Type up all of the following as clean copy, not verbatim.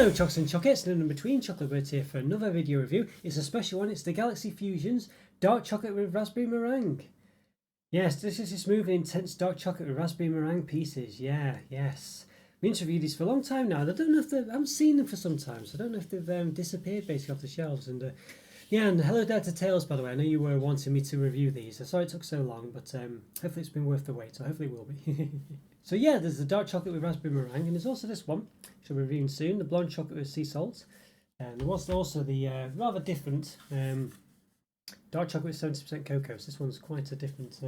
Hello Chocks and Chocolates, and in between Chocolate Birds here for another video review. It's a special one, it's the Galaxy Fusions Dark Chocolate with Raspberry Meringue. Yes, deliciously smooth and intense dark chocolate with raspberry meringue pieces. Yes. I've been to review these for a long time now. I don't know if I haven't seen them for some time, so I don't know if they've disappeared basically off the shelves. And yeah, and hello there to Tails, by the way. I know you were wanting me to review these. I'm sorry it took so long, but hopefully it's been worth the wait, so hopefully it will be. So yeah, there's the dark chocolate with raspberry meringue, and there's also this one, which I'll be reviewing soon, the blonde chocolate with sea salt. And there was also the rather different dark chocolate with 70% cocoa. So this one's quite a different,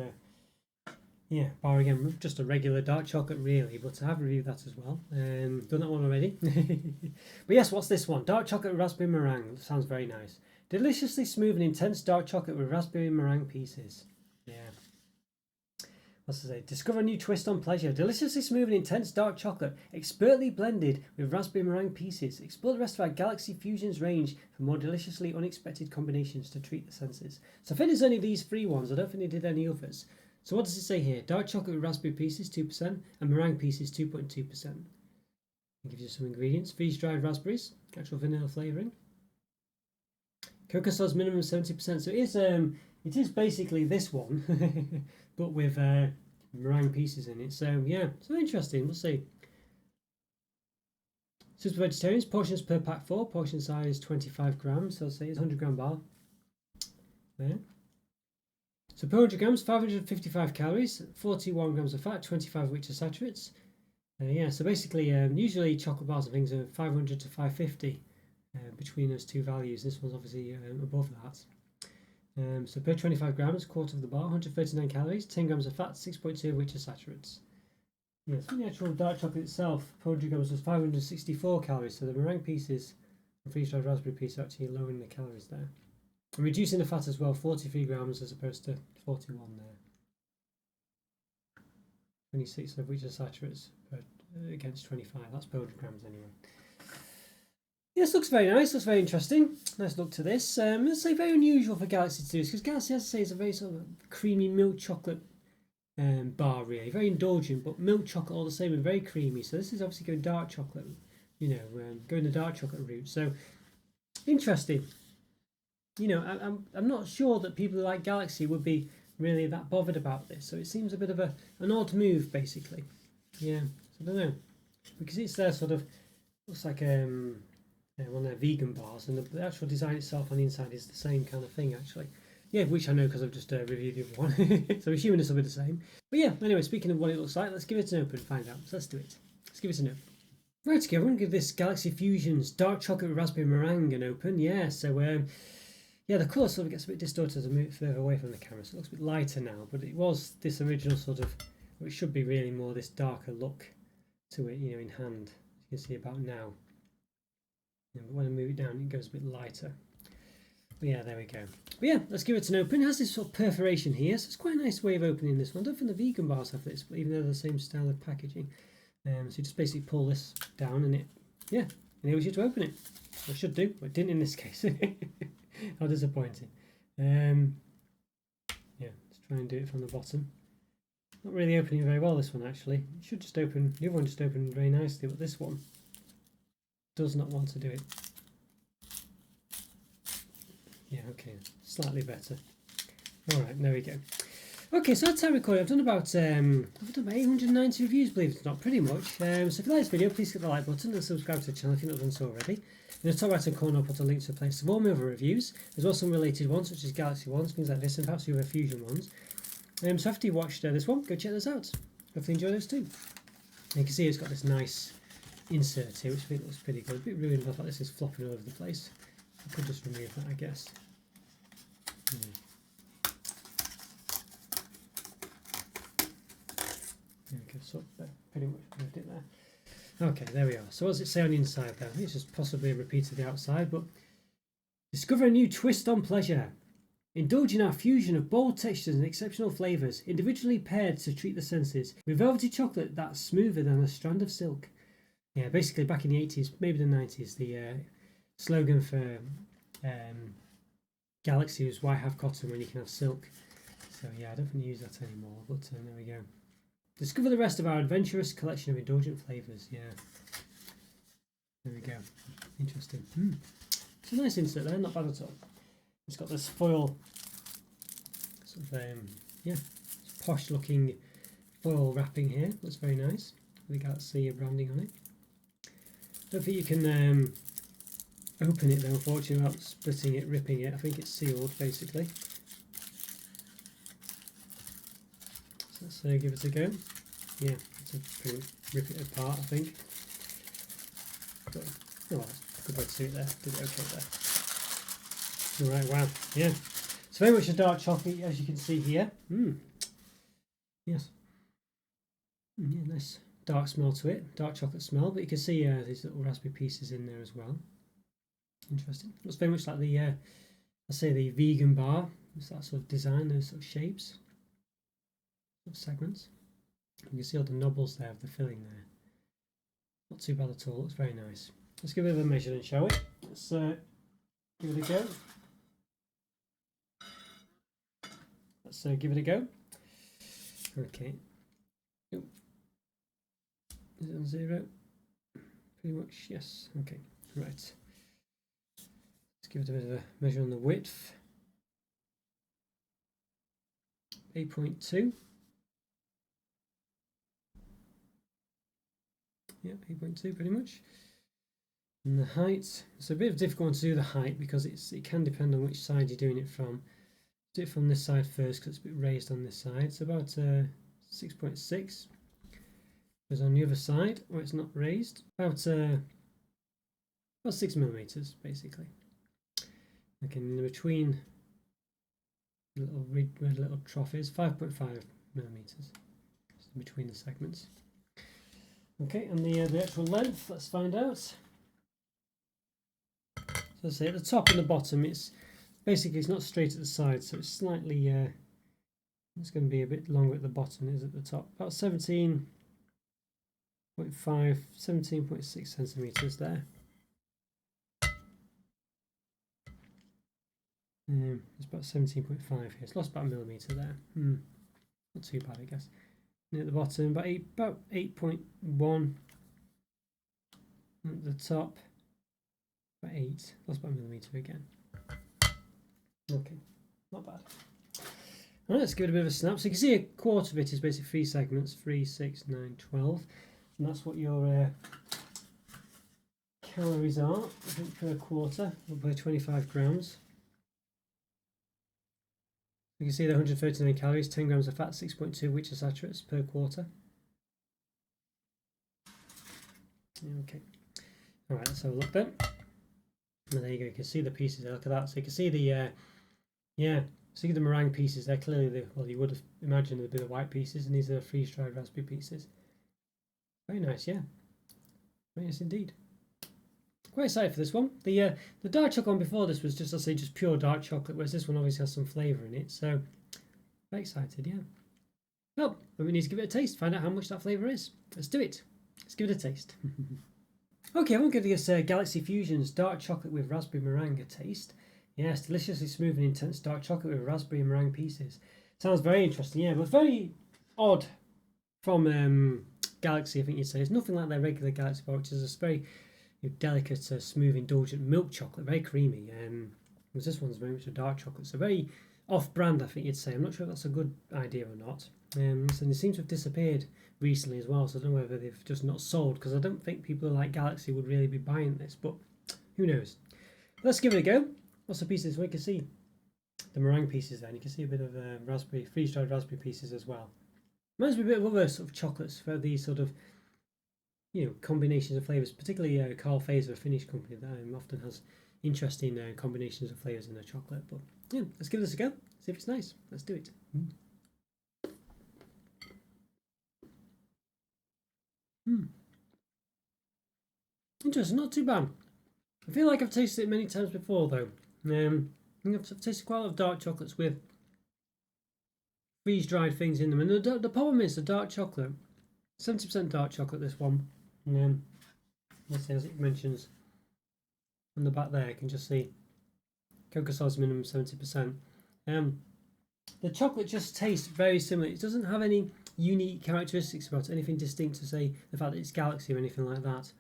yeah, bar again, just a regular dark chocolate really, but I have reviewed that as well. Done that one already. But yes, what's this one? Dark chocolate with raspberry meringue. Sounds very nice. Deliciously smooth and intense dark chocolate with raspberry meringue pieces. Yeah. What's to say? Discover a new twist on pleasure. Deliciously smooth and intense dark chocolate, expertly blended with raspberry meringue pieces. Explore the rest of our Galaxy Fusions range for more deliciously unexpected combinations to treat the senses. So I think there's only these three ones. I don't think they did any others. So what does it say here? Dark chocolate with raspberry pieces, 2%, and meringue pieces, 2.2%. It gives you some ingredients. Freeze-dried raspberries, actual vanilla flavouring. Cocoa sauce minimum 70%. So it is basically this one, but with meringue pieces in it. So yeah, so interesting. We'll see. Super vegetarians, portions per pack 4, portion size 25 grams. So I'll say it's 100 gram bar. There. So per 100 grams, 555 calories, 41 grams of fat, 25 of which are saturates. Yeah, so basically, usually chocolate bars and things are 500 to 550 between those two values. This one's obviously above that. So per 25 grams, quarter of the bar, 139 calories, 10 grams of fat, 6.2 of which are saturates. Yes, for the actual dark chocolate itself, per 100 grams was 564 calories. So the meringue pieces and freeze-dried raspberry pieces are actually lowering the calories there. And reducing the fat as well, 43 grams as opposed to 41 there. 26 of which are saturates against 25. That's per 100 grams anyway. Yes, looks very nice, looks very interesting. Nice look to this. Let's say very unusual for Galaxy to do this, because Galaxy, as I say, is a very sort of creamy milk chocolate bar really. Very indulgent, but milk chocolate all the same and very creamy. So this is obviously going dark chocolate, you know, going the dark chocolate route. So interesting. You know, I'm not sure that people who like Galaxy would be really that bothered about this. So it seems a bit of an odd move, basically. Yeah, so I don't know. Because it's their sort of, looks like one of their vegan bars, and the actual design itself on the inside is the same kind of thing, actually. Yeah, which I know because I've just reviewed the other one. So I'm assuming this will be the same. But yeah, anyway, speaking of what it looks like, let's give it an open and find out. So let's do it. Let's give it an open. Right, okay, I'm going to give this Galaxy Fusions Dark Chocolate with Raspberry Meringue an open. Yeah, so yeah, the colour sort of gets a bit distorted as I move further away from the camera, so it looks a bit lighter now, but it was this original sort of, well, it should be really more this darker look to it, you know, in hand, as you can see about now. Yeah, but when I move it down, it goes a bit lighter. But yeah, there we go. But yeah, let's give it an open. It has this sort of perforation here, so it's quite a nice way of opening this one. I don't think the vegan bars have this, but even though they're the same style of packaging. So you just basically pull this down and it, yeah, enables you to open it. It should do, but it didn't in this case. How disappointing. Yeah, let's try and do it from the bottom. Not really opening very well, this one actually. It should just open, the other one just opened very nicely, but this one does not want to do it. Yeah, okay, slightly better. Alright, there we go. Okay, so that's how I record it. I've done about 890 reviews, believe it or not, pretty much. So if you like this video, please hit the like button and subscribe to the channel if you've not done so already. In the top right hand corner, I'll put a link to a place of all my other reviews. There's also some related ones, such as Galaxy ones, things like this, and perhaps the other Fusion ones. So after you watched this one, go check those out. Hopefully enjoy those too. And you can see it's got this nice insert here, which I think looks pretty good. A bit ruined, I thought this is flopping all over the place. I could just remove that, I guess. There we go, so pretty much moved it there. Okay, there we are. So what does it say on the inside there? It's just possibly a repeat of the outside, but discover a new twist on pleasure. Indulge in our fusion of bold textures and exceptional flavours, individually paired to treat the senses, with velvety chocolate that's smoother than a strand of silk. Yeah, basically back in the 80s, maybe the 90s, the slogan for Galaxy was why have cotton when you can have silk. So yeah, I don't think they use that anymore, but there we go. Discover the rest of our adventurous collection of indulgent flavours, yeah. There we go. Interesting. It's a nice insert there, not bad at all. It's got this foil, sort of, yeah, posh looking foil wrapping here. Looks very nice. The Galaxy branding on it. Don't think you can open it though, unfortunately, without splitting it, ripping it. I think it's sealed basically. So let's give it a go. Yeah, it's a pretty rip it apart, I think. But, oh, well, that's a good way to do it there. Did it okay there. Alright, wow, yeah. It's very much a dark chocolate, as you can see here. Yes. Yeah, nice dark smell to it, dark chocolate smell, but you can see these little raspberry pieces in there as well. Interesting. Looks very much like the, I say the vegan bar. It's that sort of design, those sort of shapes, sort of segments. You can see all the knobbles there of the filling there. Not too bad at all. Looks very nice. Let's give it a measure and show it. Let's give it a go. Let's give it a go. Okay. Is it on 0? Pretty much, yes. Okay, right. Let's give it a bit of a measure on the width. 8.2. Yeah, 8.2 pretty much. And the height, it's a bit of a difficult one to do the height because it can depend on which side you're doing it from. Do it from this side first because it's a bit raised on this side. It's about 6.6. Because on the other side, where it's not raised, about 6mm basically. Okay, in between the little red little trough is 5.5mm. Just in between the segments. Okay, and the actual length, let's find out. So let's say at the top and the bottom, it's basically it's not straight at the side, so it's slightly it's going to be a bit longer at the bottom than it is at the top. About 17.6 centimeters there. It's about 17.5 here. It's lost about a millimeter there. Not too bad, I guess. And at the bottom, about 8.1. At the top, about 8. Lost about a millimeter again. Okay, not bad. Alright, let's give it a bit of a snap. So you can see a quarter of it is basically 3 segments, 3, 6, 9, 12. And that's what your calories are, I think, per quarter, by 25 grams. You can see the 139 calories, 10 grams of fat, 6.2 which are saturates per quarter. Okay. Alright, let's have a look then. And there you go, you can see the pieces there, look at that. So you can see the, see the meringue pieces there, clearly, well, you would have imagined a bit of white pieces, and these are freeze-dried raspberry pieces. Very nice, yeah. Very nice indeed. Quite excited for this one. The dark chocolate one before this was just, I'll say, just pure dark chocolate, whereas this one obviously has some flavour in it, so very excited, yeah. Well, then we need to give it a taste, find out how much that flavour is. Let's do it. Let's give it a taste. Okay, I'm going to give this Galaxy Fusion's dark chocolate with raspberry meringue a taste. Yes, deliciously smooth and intense dark chocolate with raspberry and meringue pieces. Sounds very interesting, yeah, but very odd from Galaxy, I think you'd say. It's nothing like their regular Galaxy bar, which is a very delicate, smooth, indulgent milk chocolate, very creamy. Whereas this one's very much a dark chocolate, so very off-brand, I think you'd say. I'm not sure if that's a good idea or not. So they seem to have disappeared recently as well, so I don't know whether they've just not sold, because I don't think people like Galaxy would really be buying this, but who knows. Let's give it a go. What's the pieces? Well, you can see the meringue pieces there, and you can see a bit of raspberry, freeze-dried raspberry pieces as well. Reminds me a bit of other sort of chocolates for these sort of, combinations of flavours, particularly Carl Fazer, a Finnish company that often has interesting combinations of flavours in their chocolate. But yeah, let's give this a go, see if it's nice. Let's do it. Interesting, not too bad. I feel like I've tasted it many times before though. I've tasted quite a lot of dark chocolates with freeze-dried things in them, and the problem is the dark chocolate, 70% dark chocolate, this one. Let's say, as it mentions on the back there, you can just see Cocoa Sauce minimum 70%. The chocolate just tastes very similar. It doesn't have any unique characteristics about it, anything distinct to say the fact that it's Galaxy or anything like that.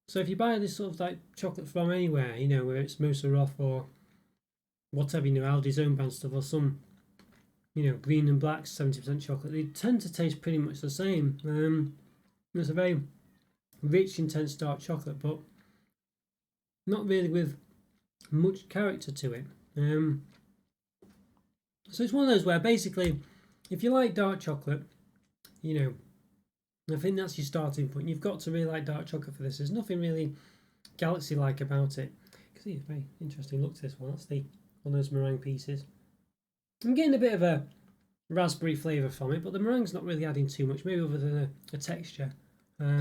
So if you buy this sort of like chocolate from anywhere, you know, where it's Mosa Roth or whatever, you know, Aldi's own brand stuff, or some, you know, green and black 70% chocolate, they tend to taste pretty much the same. It's a very rich, intense dark chocolate, but not really with much character to it. So it's one of those where basically, if you like dark chocolate, you know, I think that's your starting point. You've got to really like dark chocolate for this. There's nothing really galaxy-like about it. Because it's very interesting look to this one. That's one of those meringue pieces. I'm getting a bit of a raspberry flavour from it, but the meringue's not really adding too much, maybe other than a texture. It's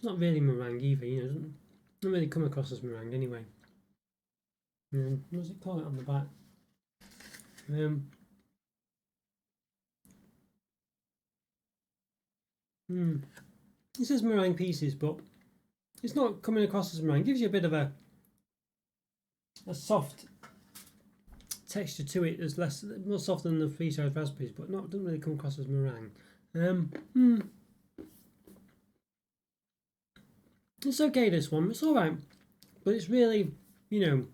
not really meringue either, you know, it doesn't really come across as meringue anyway. What does it call it on the back? It says meringue pieces, but it's not coming across as meringue. It gives you a bit of a soft texture to it. It's more soft than the freeze-dried raspberries, but doesn't really come across as meringue. It's okay, this one. It's all right, but it's really, you know,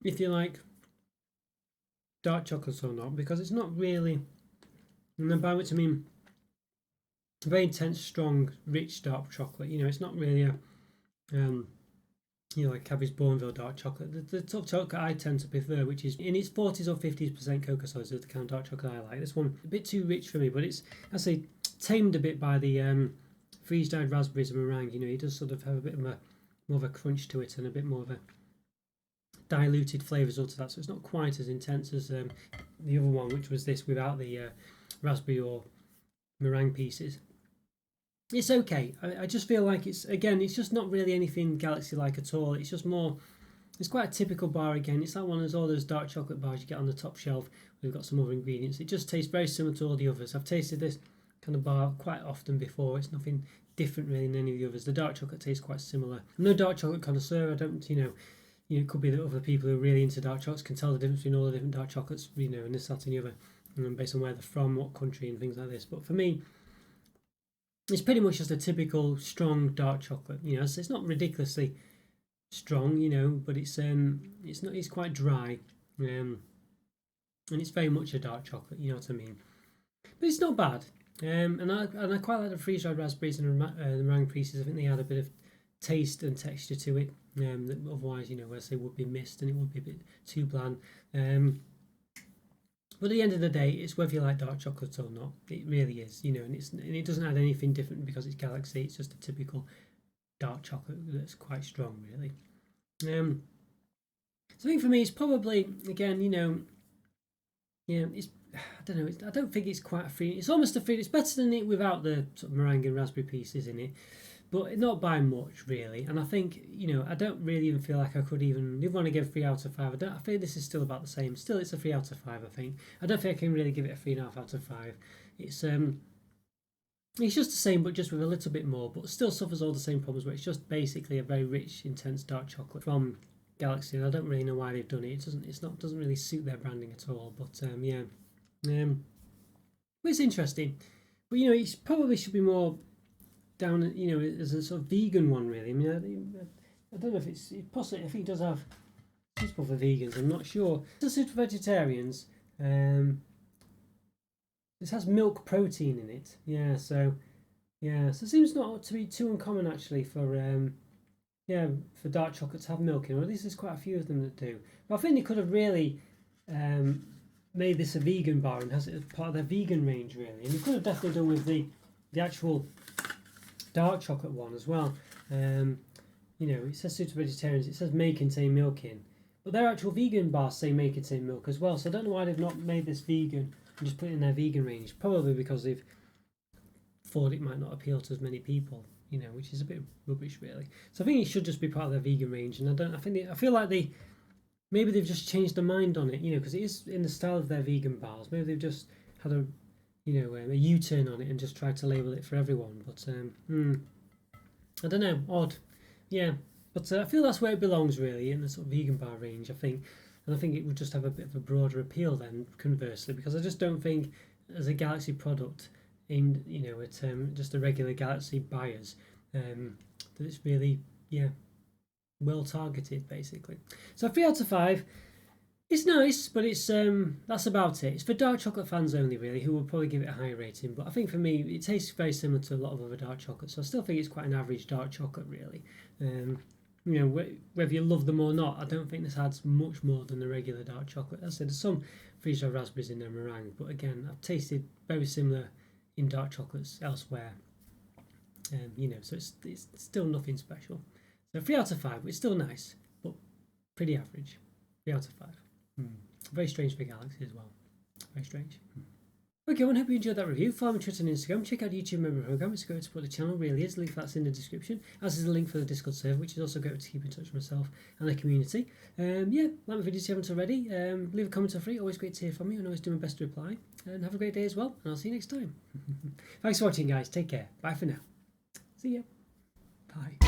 if you like dark chocolates or not, because it's not really, and by which I mean very intense, strong, rich dark chocolate. You know, it's not really a you know, like Cadbury's Bourneville dark chocolate. The top chocolate I tend to prefer, which is in its 40s or 50% cocoa solids, is the kind of dark chocolate I like. This one a bit too rich for me, but it's, I say, tamed a bit by the freeze-dried raspberries and meringue. You know, it does sort of have a bit of more of a crunch to it and a bit more of a diluted flavour result of that. So it's not quite as intense as the other one, which was this without the raspberry or meringue pieces. It's okay. I just feel like it's just not really anything galaxy-like at all. It's just more, it's quite a typical bar again. It's like one of all those dark chocolate bars you get on the top shelf. We've got some other ingredients. It just tastes very similar to all the others. I've tasted this kind of bar quite often before. It's nothing different really in any of the others. The dark chocolate tastes quite similar. I'm no dark chocolate connoisseur. I don't, you know, it could be that other people who are really into dark chocolates can tell the difference between all the different dark chocolates, you know, and this, that, and the other, based on where they're from, what country, and things like this. But for me, it's pretty much just a typical strong dark chocolate. You know, it's not ridiculously strong, you know, but it's quite dry, and it's very much a dark chocolate. You know what I mean? But it's not bad. And I quite like the freeze-dried raspberries and the meringue pieces. I think they add a bit of taste and texture to it. That otherwise, you know, as they would be missed and it would be a bit too bland. But at the end of the day, it's whether you like dark chocolate or not. It really is, you know, and it doesn't add anything different because it's Galaxy. It's just a typical dark chocolate that's quite strong, really. So I think for me, it's probably, again, you know, yeah, it's, I don't know. I don't think it's quite a free. It's almost a free. It's better than it without the sort of meringue and raspberry pieces in it, but not by much really. And I think, you know, I don't really even feel like I could even want to give 3 out of 5. I think this is still about the same. Still, it's a 3 out of 5. I think. I don't think I can really give it a 3.5 out of 5. It's just the same, but just with a little bit more. But still suffers all the same problems. Where it's just basically a very rich, intense dark chocolate from Galaxy, and I don't really know why they've done it. It doesn't really suit their branding at all. But yeah. But it's interesting, but you know, it probably should be more down, you know, as a sort of vegan one, really. I mean, I don't know if it's possibly. I think it does have suitable for vegans. I'm not sure. It's suitable for vegetarians. This has milk protein in it. Yeah, so it seems not to be too uncommon actually for for dark chocolate to have milk in. Or at least there's quite a few of them that do. But I think they could have really made this a vegan bar and has it as part of their vegan range, really. And you could have definitely done with the actual dark chocolate one as well. You know, it says suited for vegetarians. It says may contain milk in, but their actual vegan bars say may contain milk as well. So I don't know why they've not made this vegan and just put it in their vegan range. Probably because they've thought it might not appeal to as many people. You know, which is a bit rubbish, really. So I think it should just be part of their vegan range. And I feel like maybe they've just changed their mind on it, you know, because it is in the style of their vegan bars. Maybe they've just had a U-turn on it and just tried to label it for everyone. But I don't know, odd, yeah. But I feel that's where it belongs, really, in the sort of vegan bar range. I think and I think it would just have a bit of a broader appeal then, conversely, because I just don't think as a Galaxy product aimed, at just the regular Galaxy buyers, that it's really, well targeted basically. So 3 out of 5. It's nice, but it's that's about it. It's for dark chocolate fans only, really, who will probably give it a higher rating. But I think for me, it tastes very similar to a lot of other dark chocolates. So I still think it's quite an average dark chocolate, really. Whether you love them or not, I don't think this adds much more than the regular dark chocolate. As I said, there's some freeze-dried raspberries in their meringue, but again, I've tasted very similar in dark chocolates elsewhere. So it's still nothing special. So 3 out of 5, but it's still nice, but pretty average. 3 out of 5. Very strange for Galaxy as well. Very strange. Okay, well, I hope you enjoyed that review. Follow me on Twitter and Instagram. Check out the YouTube member program. It's great to support the channel, really is. The link for that's in the description. As is the link for the Discord server, which is also great to keep in touch with myself and the community. Like my videos if you haven't already. Leave a comment or free. Always great to hear from you, and always do my best to reply. And have a great day as well. And I'll see you next time. Thanks for watching, guys. Take care. Bye for now. See ya. Bye.